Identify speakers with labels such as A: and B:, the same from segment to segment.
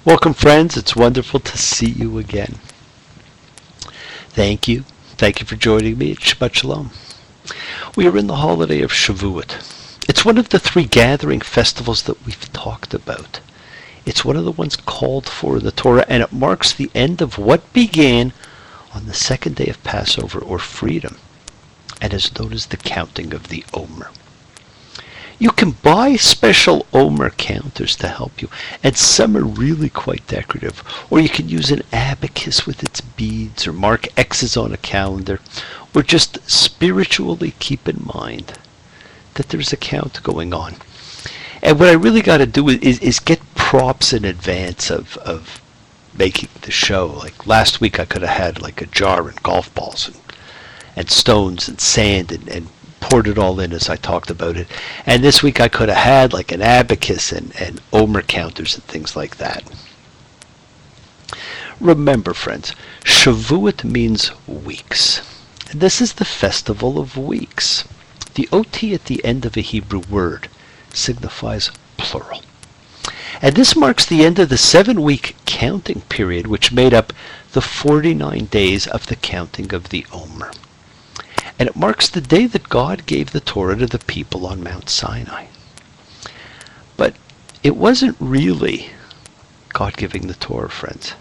A: Welcome, friends. It's wonderful to see you again. Thank you. Thank you for joining me at Shabbat Shalom. We are in the holiday of Shavuot. It's one of the three gathering festivals that we've talked about. It's one of the ones called for in the Torah, and it marks the end of what began on the second day of Passover, or freedom, and is known as the counting of the Omer. You can buy special Omer counters to help you, and some are really quite decorative. Or you can use an abacus with its beads, or mark X's on a calendar, or just spiritually keep in mind that there's a count going on. And what I really got to do is get props in advance of making the show. Like last week I could have had like a jar and golf balls and stones and sand and poured it all in as I talked about it. And this week I could have had like an abacus and Omer counters and things like that. Remember, friends, Shavuot means weeks. And this is the festival of weeks. The OT at the end of a Hebrew word signifies plural. And this marks the end of the 7-week counting period, which made up the 49 days of the counting of the Omer. And it marks the day that God gave the Torah to the people on Mount Sinai. But it wasn't really God giving the Torah, friends.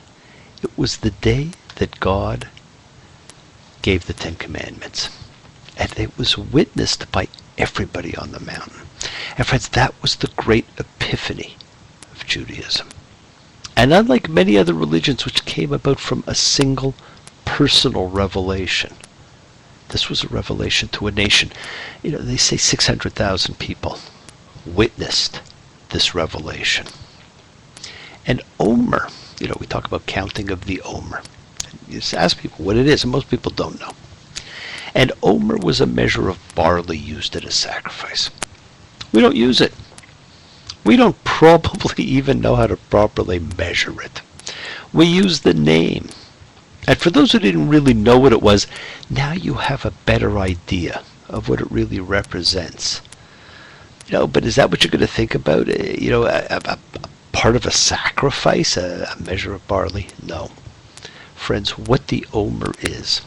A: It was the day that God gave the Ten Commandments. And it was witnessed by everybody on the mountain. And friends, that was the great epiphany of Judaism. And unlike many other religions which came about from a single personal revelation, this was a revelation to a nation. They say 600,000 people witnessed this revelation. And Omer, we talk about counting of the Omer. You just ask people what it is, and most people don't know. And Omer was a measure of barley used at a sacrifice. We don't use it. We don't probably even know how to properly measure it. We use the name. And for those who didn't really know what it was, now you have a better idea of what it really represents. But is that what you're going to think about? A part of a sacrifice, a measure of barley? No. Friends, what the Omer is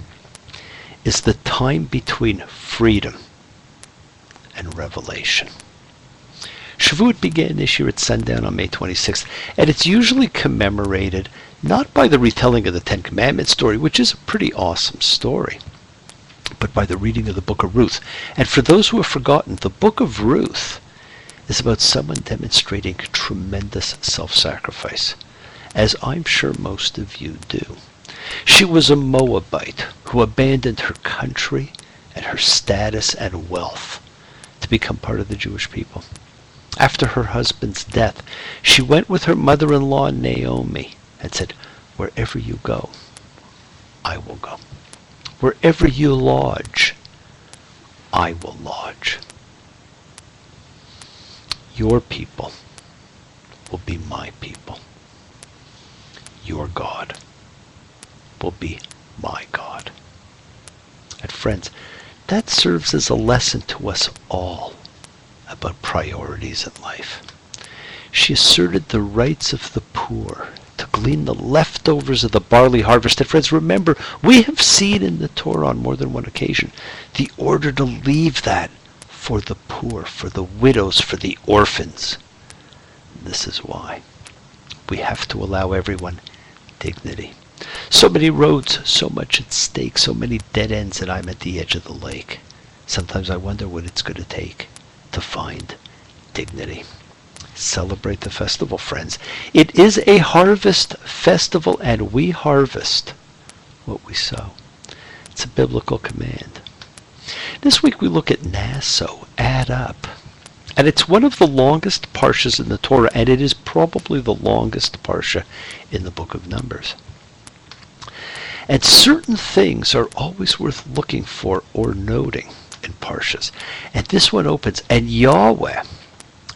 A: the time between freedom and revelation. Shavuot began this year at sundown on May 26th, and it's usually commemorated not by the retelling of the Ten Commandments story, which is a pretty awesome story, but by the reading of the book of Ruth. And for those who have forgotten, the book of Ruth is about someone demonstrating tremendous self-sacrifice, as I'm sure most of you do. She was a Moabite who abandoned her country and her status and wealth to become part of the Jewish people. After her husband's death, she went with her mother-in-law Naomi and said, "Wherever you go, I will go. Wherever you lodge, I will lodge. Your people will be my people. Your God will be my God." And friends, that serves as a lesson to us all about priorities in life. She asserted the rights of the poor to glean the leftovers of the barley harvest. And friends, remember, we have seen in the Torah on more than one occasion the order to leave that for the poor, for the widows, for the orphans. This is why we have to allow everyone dignity. So many roads, so much at stake, so many dead ends, and I'm at the edge of the lake. Sometimes I wonder what it's going to take to find dignity. Celebrate the festival, friends. It is a harvest festival, and we harvest what we sow. It's a biblical command. This week we look at nasso, add up. And it's one of the longest parshas in the Torah, and it is probably the longest parsha in the book of Numbers. And certain things are always worth looking for or noting in parshas. And this one opens, and Yahweh.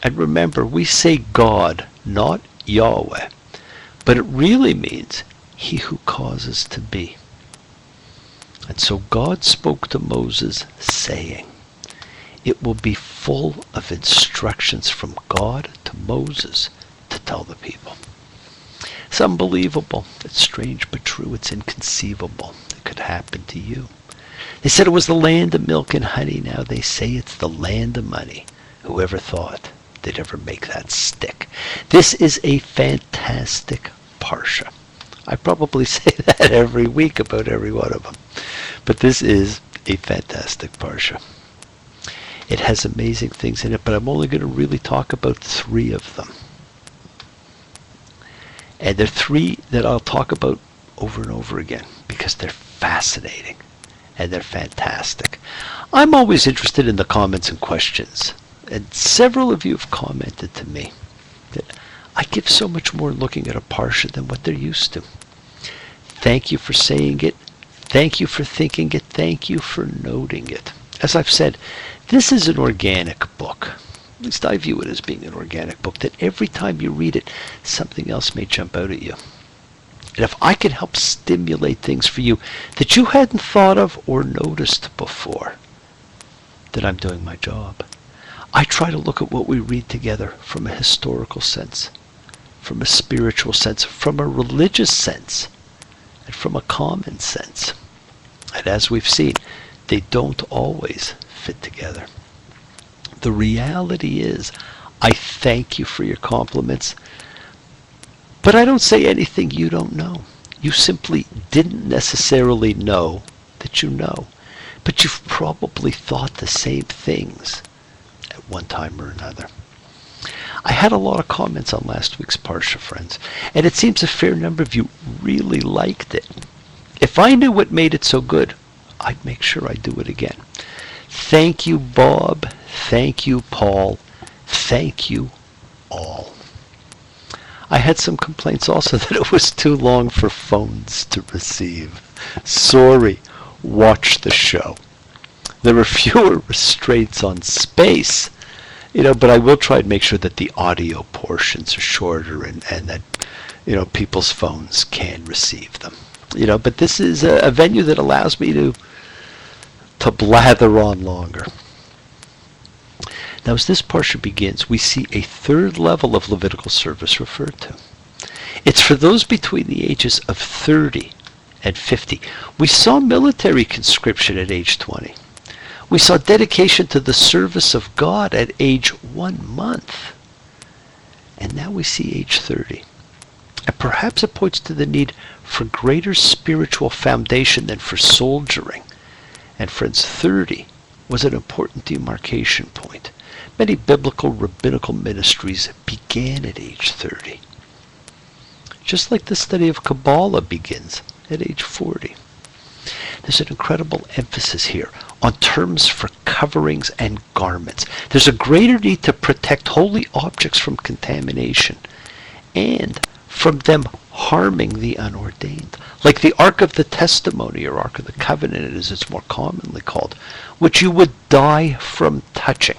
A: And remember, we say God, not Yahweh. But it really means he who causes to be. And so God spoke to Moses, saying, it will be full of instructions from God to Moses to tell the people. It's unbelievable. It's strange but true. It's inconceivable. It could happen to you. They said it was the land of milk and honey. Now they say it's the land of money. Whoever thought they'd ever make that stick? This is a fantastic parsha. I probably say that every week about every one of them. But this is a fantastic parsha. It has amazing things in it, but I'm only going to really talk about 3 of them. And they're 3 that I'll talk about over and over again because they're fascinating and they're fantastic. I'm always interested in the comments and questions. And several of you have commented to me that I give so much more looking at a parsha than what they're used to. Thank you for saying it. Thank you for thinking it. Thank you for noting it. As I've said, this is an organic book. At least I view it as being an organic book, that every time you read it, something else may jump out at you. And if I can help stimulate things for you that you hadn't thought of or noticed before, then I'm doing my job. I try to look at what we read together from a historical sense, from a spiritual sense, from a religious sense, and from a common sense. And as we've seen, they don't always fit together. The reality is, I thank you for your compliments, but I don't say anything you don't know. You simply didn't necessarily know that you know, but you've probably thought the same things at one time or another. I had a lot of comments on last week's Parsha, friends, and it seems a fair number of you really liked it. If I knew what made it so good, I'd make sure I do it again. Thank you, Bob. Thank you, Paul. Thank you all. I had some complaints also that it was too long for phones to receive. Sorry, watch the show. There are fewer restraints on space, but I will try and make sure that the audio portions are shorter and that, people's phones can receive them. But this is a venue that allows me to blather on longer. Now, as this parsha begins, we see a 3rd level of Levitical service referred to. It's for those between the ages of 30 and 50. We saw military conscription at age 20. We saw dedication to the service of God at age 1 month. And now we see age 30. And perhaps it points to the need for greater spiritual foundation than for soldiering. And friends, 30 was an important demarcation point. Many biblical rabbinical ministries began at age 30. Just like the study of Kabbalah begins at age 40. There's an incredible emphasis here on terms for coverings and garments. There's a greater need to protect holy objects from contamination and from them harming the unordained. Like the Ark of the Testimony, or Ark of the Covenant as it's more commonly called, which you would die from touching.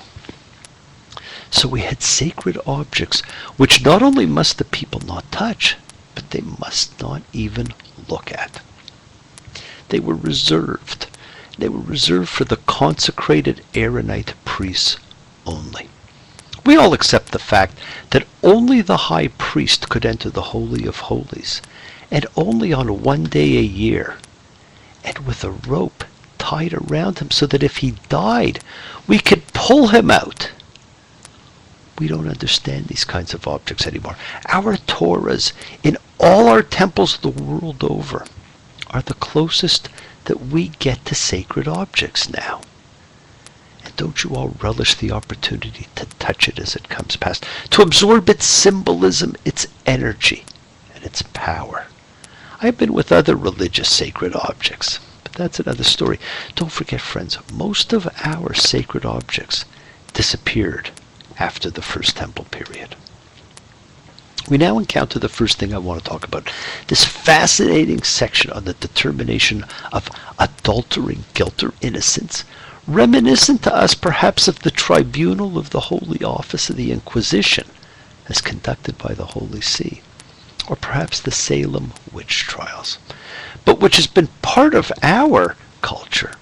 A: So we had sacred objects which not only must the people not touch, but they must not even look at. They were reserved. They were reserved for the consecrated Aaronite priests only. We all accept the fact that only the high priest could enter the Holy of Holies, and only on 1 day a year, and with a rope tied around him so that if he died, we could pull him out. We don't understand these kinds of objects anymore. Our Torahs in all our temples the world over are the closest that we get to sacred objects now. And don't you all relish the opportunity to touch it as it comes past, to absorb its symbolism, its energy, and its power? I've been with other religious sacred objects, but that's another story. Don't forget, friends, most of our sacred objects disappeared after the First Temple period. We now encounter the first thing I want to talk about, this fascinating section on the determination of adultering guilt or innocence, reminiscent to us perhaps of the tribunal of the Holy Office of the Inquisition as conducted by the Holy See, or perhaps the Salem witch trials, but which has been part of our culture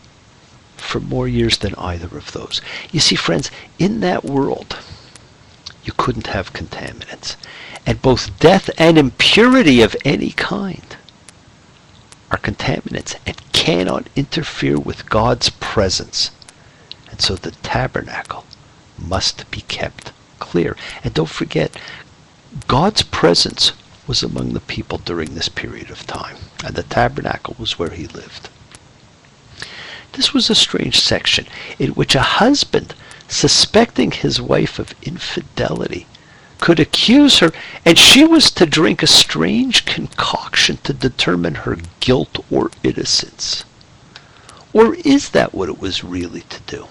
A: for more years than either of those. You see, friends, in that world, you couldn't have contaminants. And both death and impurity of any kind are contaminants and cannot interfere with God's presence. And so the tabernacle must be kept clear. And don't forget, God's presence was among the people during this period of time, and the tabernacle was where he lived. This was a strange section in which a husband, suspecting his wife of infidelity, could accuse her, and she was to drink a strange concoction to determine her guilt or innocence. Or is that what it was really to do?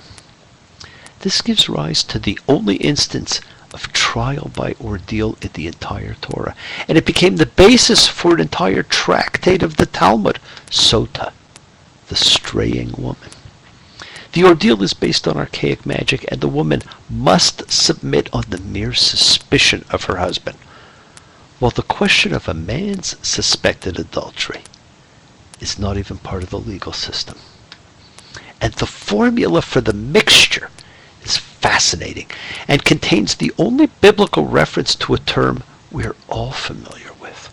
A: This gives rise to the only instance of trial by ordeal in the entire Torah, and it became the basis for an entire tractate of the Talmud, Sota, the straying woman. The ordeal is based on archaic magic, and the woman must submit on the mere suspicion of her husband, while the question of a man's suspected adultery is not even part of the legal system. And the formula for the mixture is fascinating and contains the only biblical reference to a term we're all familiar with: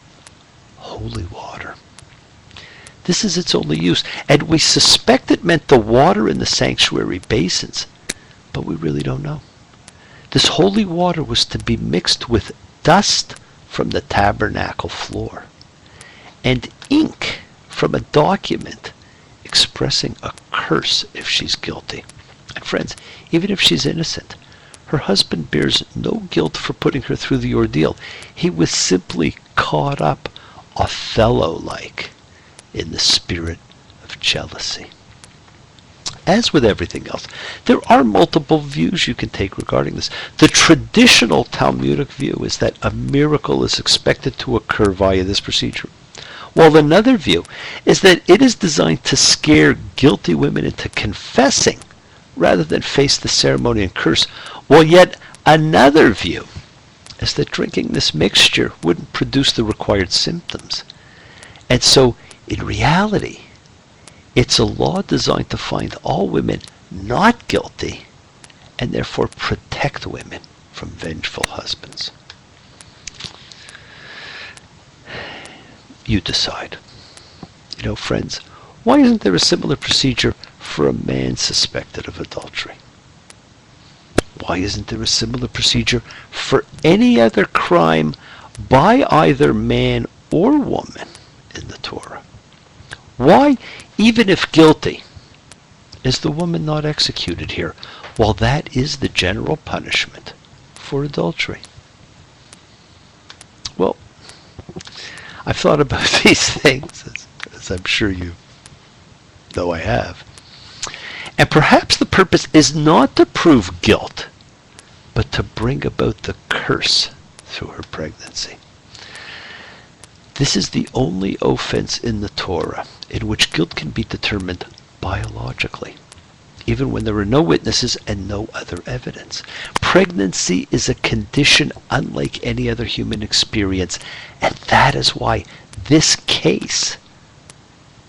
A: holy water. This is its only use, and we suspect it meant the water in the sanctuary basins, but we really don't know. This holy water was to be mixed with dust from the tabernacle floor and ink from a document expressing a curse if she's guilty. And friends, even if she's innocent, her husband bears no guilt for putting her through the ordeal. He was simply caught up, Othello-like, in the spirit of jealousy. As with everything else, there are multiple views you can take regarding this. The traditional Talmudic view is that a miracle is expected to occur via this procedure, while another view is that it is designed to scare guilty women into confessing rather than face the ceremony and curse, while yet another view is that drinking this mixture wouldn't produce the required symptoms. And so, in reality, it's a law designed to find all women not guilty and therefore protect women from vengeful husbands. You decide. You know, friends, why isn't there a similar procedure for a man suspected of adultery? Why isn't there a similar procedure for any other crime by either man or woman in the Torah? Why, even if guilty, is the woman not executed here, while that is the general punishment for adultery? Well, I've thought about these things, as I'm sure you know I have. And perhaps the purpose is not to prove guilt, but to bring about the curse through her pregnancy. This is the only offense in the Torah in which guilt can be determined biologically, even when there are no witnesses and no other evidence. Pregnancy is a condition unlike any other human experience, and that is why this case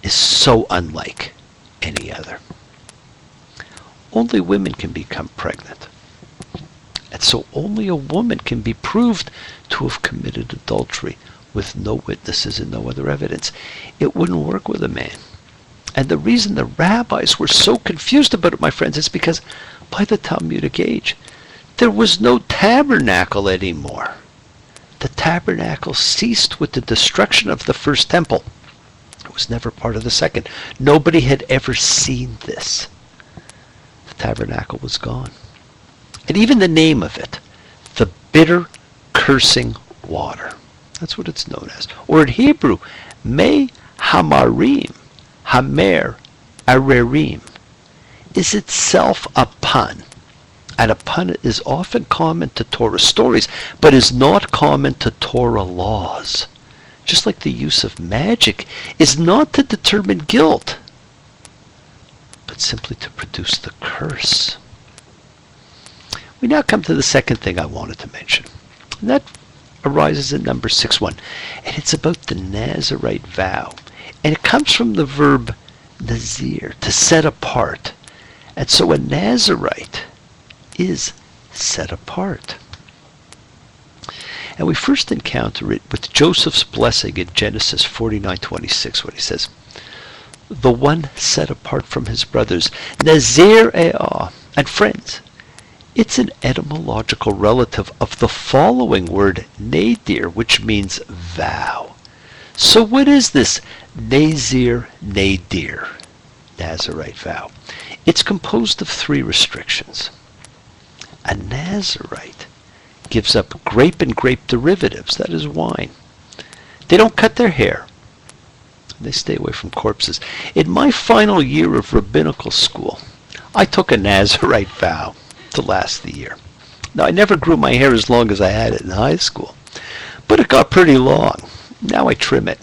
A: is so unlike any other. Only women can become pregnant, and so only a woman can be proved to have committed adultery with no witnesses and no other evidence. It wouldn't work with a man. And the reason the rabbis were so confused about it, my friends, is because by the Talmudic age, there was no tabernacle anymore. The tabernacle ceased with the destruction of the first temple. It was never part of the second. Nobody had ever seen this. The tabernacle was gone. And even the name of it, the bitter cursing water. That's what it's known as. Or in Hebrew, Me Hamarim, Hamer Arerim, is itself a pun. And a pun is often common to Torah stories, but is not common to Torah laws. Just like the use of magic is not to determine guilt, but simply to produce the curse. We now come to the second thing I wanted to mention. And that arises in number 6:1, and it's about the Nazirite vow, and it comes from the verb nazir, to set apart. And so a Nazirite is set apart. And we first encounter it with Joseph's blessing in Genesis 49:26, when he says, the one set apart from his brothers, Nazir Eah. And friends, it's an etymological relative of the following word, nadir, which means vow. So what is this Nazir Nadir, Nazirite vow? It's composed of 3 restrictions. A Nazirite gives up grape and grape derivatives, that is wine. They don't cut their hair. They stay away from corpses. In my final year of rabbinical school, I took a Nazirite vow to last the year. Now, I never grew my hair as long as I had it in high school, but it got pretty long. Now I trim it.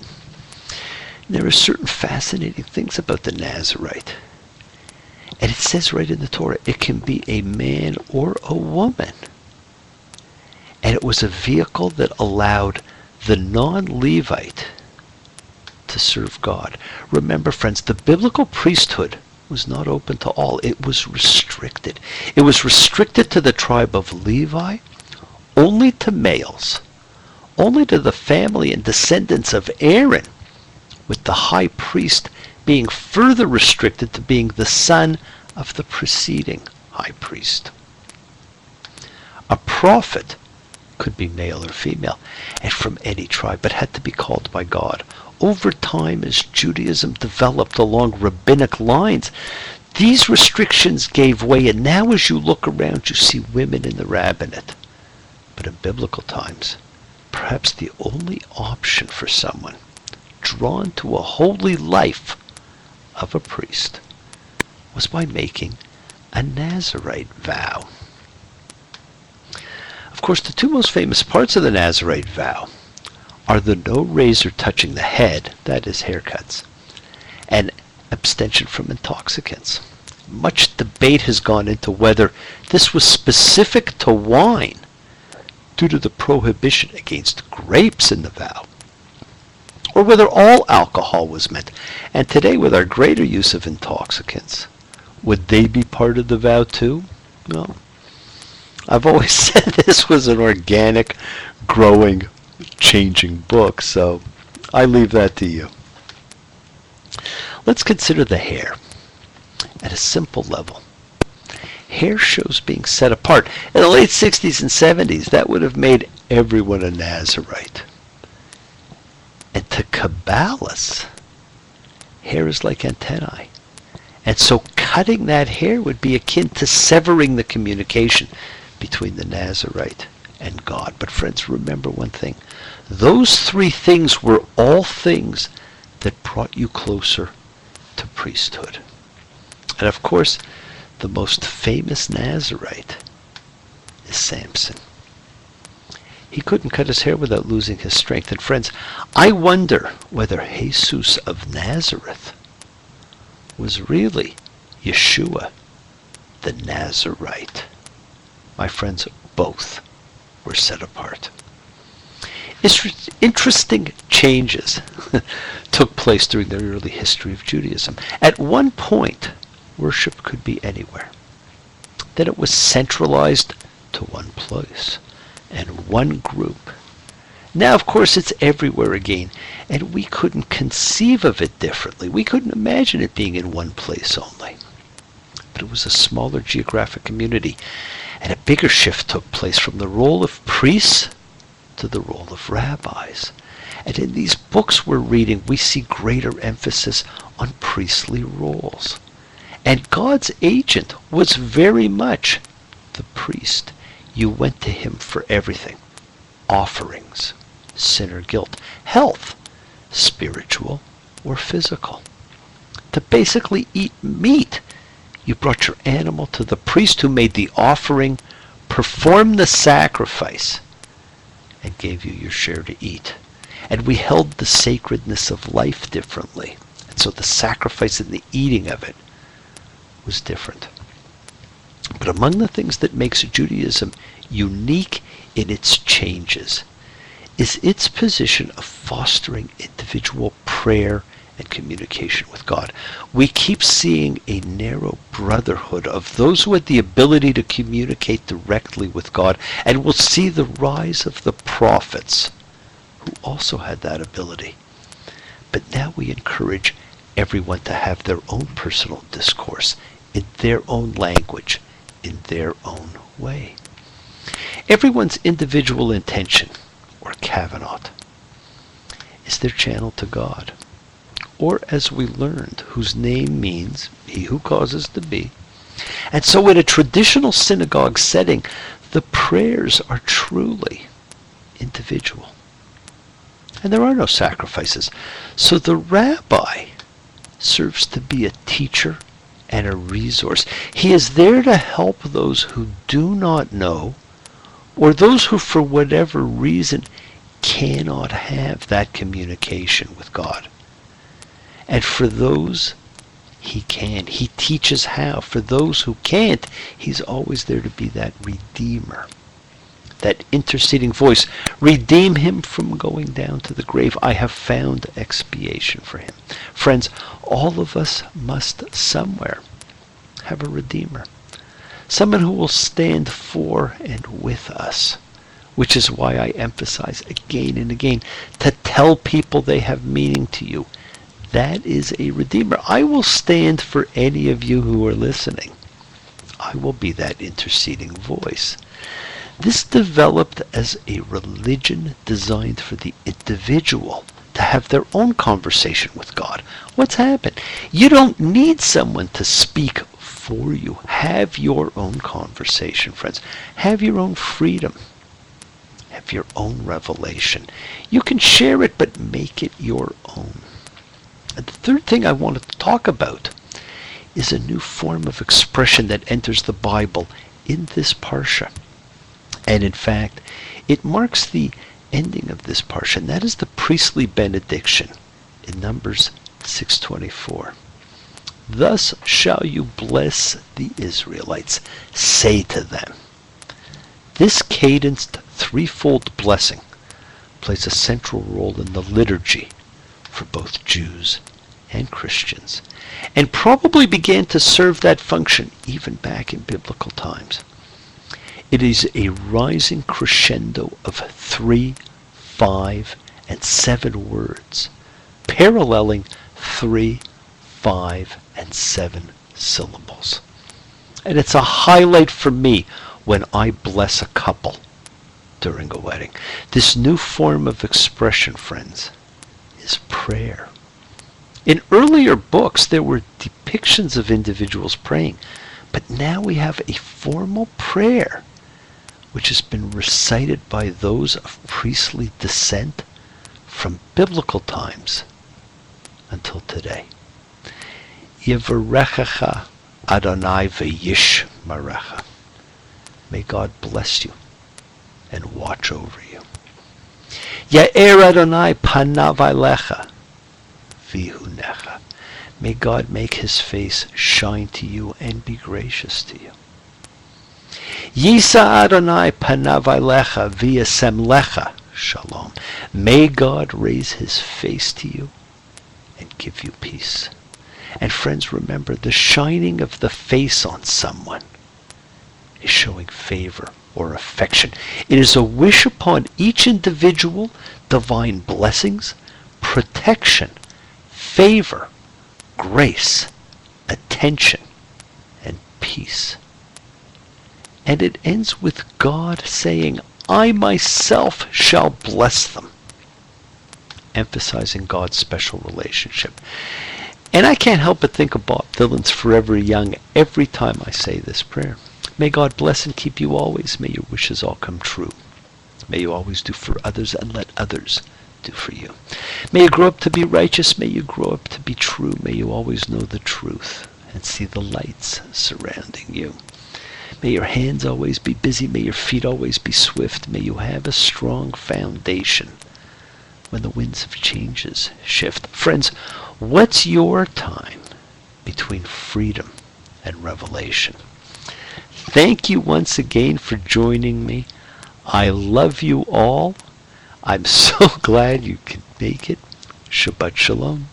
A: There are certain fascinating things about the Nazirite. And it says right in the Torah, it can be a man or a woman. And it was a vehicle that allowed the non-Levite to serve God. Remember, friends, the biblical priesthood was not open to all. It was restricted. It was restricted to the tribe of Levi, only to males, only to the family and descendants of Aaron, with the high priest being further restricted to being the son of the preceding high priest. A prophet could be male or female, and from any tribe, but had to be called by God. Over time, as Judaism developed along rabbinic lines, these restrictions gave way, and now as you look around, you see women in the rabbinate. But in biblical times, perhaps the only option for someone drawn to a holy life of a priest was by making a Nazirite vow. Of course, the 2 most famous parts of the Nazirite vow are the no razor touching the head, that is haircuts, and abstention from intoxicants. Much debate has gone into whether this was specific to wine due to the prohibition against grapes in the vow, or whether all alcohol was meant. And today, with our greater use of intoxicants, would they be part of the vow too? No. I've always said this was an organic, growing, changing book, so I leave that to you. Let's consider the hair at a simple level. Hair shows being set apart. In the late 60s and 70s, that would have made everyone a Nazirite. And to Kabbalists, hair is like antennae. And so cutting that hair would be akin to severing the communication between the Nazirite and God. But friends, remember one thing. Those 3 things were all things that brought you closer to priesthood. And of course, the most famous Nazirite is Samson. He couldn't cut his hair without losing his strength. And friends, I wonder whether Jesus of Nazareth was really Yeshua the Nazirite. My friends, both were set apart. Interesting changes took place during the early history of Judaism. At one point, worship could be anywhere. Then it was centralized to one place and one group. Now, of course, it's everywhere again, and we couldn't conceive of it differently. We couldn't imagine it being in one place only. But it was a smaller geographic community, and a bigger shift took place from the role of priests to the role of rabbis. And in these books we're reading, we see greater emphasis on priestly roles. And God's agent was very much the priest. You went to him for everything. Offerings, sin or guilt, health, spiritual or physical. To basically eat meat, you brought your animal to the priest who made the offering, performed the sacrifice, and gave you your share to eat. And we held the sacredness of life differently. And so the sacrifice and the eating of it was different. But among the things that makes Judaism unique in its changes is its position of fostering individual prayer and communication with God. We keep seeing a narrow brotherhood of those who had the ability to communicate directly with God, and we'll see the rise of the prophets who also had that ability. But now we encourage everyone to have their own personal discourse in their own language, in their own way. Everyone's individual intention, or kavanah, is their channel to God. Or, as we learned, whose name means he who causes to be. And so in a traditional synagogue setting, the prayers are truly individual. And there are no sacrifices. So the rabbi serves to be a teacher and a resource. He is there to help those who do not know, or those who for whatever reason cannot have that communication with God. And for those he can, he teaches how. For those who can't, he's always there to be that redeemer, that interceding voice. Redeem him from going down to the grave. I have found expiation for him. Friends, all of us must somewhere have a redeemer, someone who will stand for and with us, which is why I emphasize again and again to tell people they have meaning to you. That is a redeemer. I will stand for any of you who are listening. I will be that interceding voice. This developed as a religion designed for the individual to have their own conversation with God. What's happened? You don't need someone to speak for you. Have your own conversation, friends. Have your own freedom. Have your own revelation. You can share it, but make it your own. And the third thing I wanted to talk about is a new form of expression that enters the Bible in this parsha. And in fact, it marks the ending of this parsha, and that is the priestly benediction in Numbers 6:24. Thus shall you bless the Israelites, say to them. This cadenced threefold blessing plays a central role in the liturgy for both Jews and Christians, and probably began to serve that function even back in biblical times. It is a rising crescendo of 3, 5, and 7 words, paralleling 3, 5, and 7 syllables. And it's a highlight for me when I bless a couple during a wedding. This new form of expression, friends, is prayer. In earlier books, there were depictions of individuals praying, but now we have a formal prayer which has been recited by those of priestly descent from biblical times until today. Yivarechecha Adonai v'yishmerecha. May God bless you and watch over you. Ya'er Adonai panav elecha v'yihunecha. May God make his face shine to you and be gracious to you. Yisa Adonai panav elecha v'yasem lecha shalom. May God raise his face to you and give you peace. And friends, remember, the shining of the face on someone is showing favor or affection. It is a wish upon each individual, divine blessings, protection, favor, grace, attention, and peace. And it ends with God saying, I myself shall bless them, emphasizing God's special relationship. And I can't help but think of Bob Dylan's Forever Young every time I say this prayer. May God bless and keep you always. May your wishes all come true. May you always do for others and let others do for you. May you grow up to be righteous. May you grow up to be true. May you always know the truth and see the lights surrounding you. May your hands always be busy. May your feet always be swift. May you have a strong foundation when the winds of changes shift. Friends, what's your time between freedom and revelation? Thank you once again for joining me. I love you all. I'm so glad you could make it. Shabbat Shalom.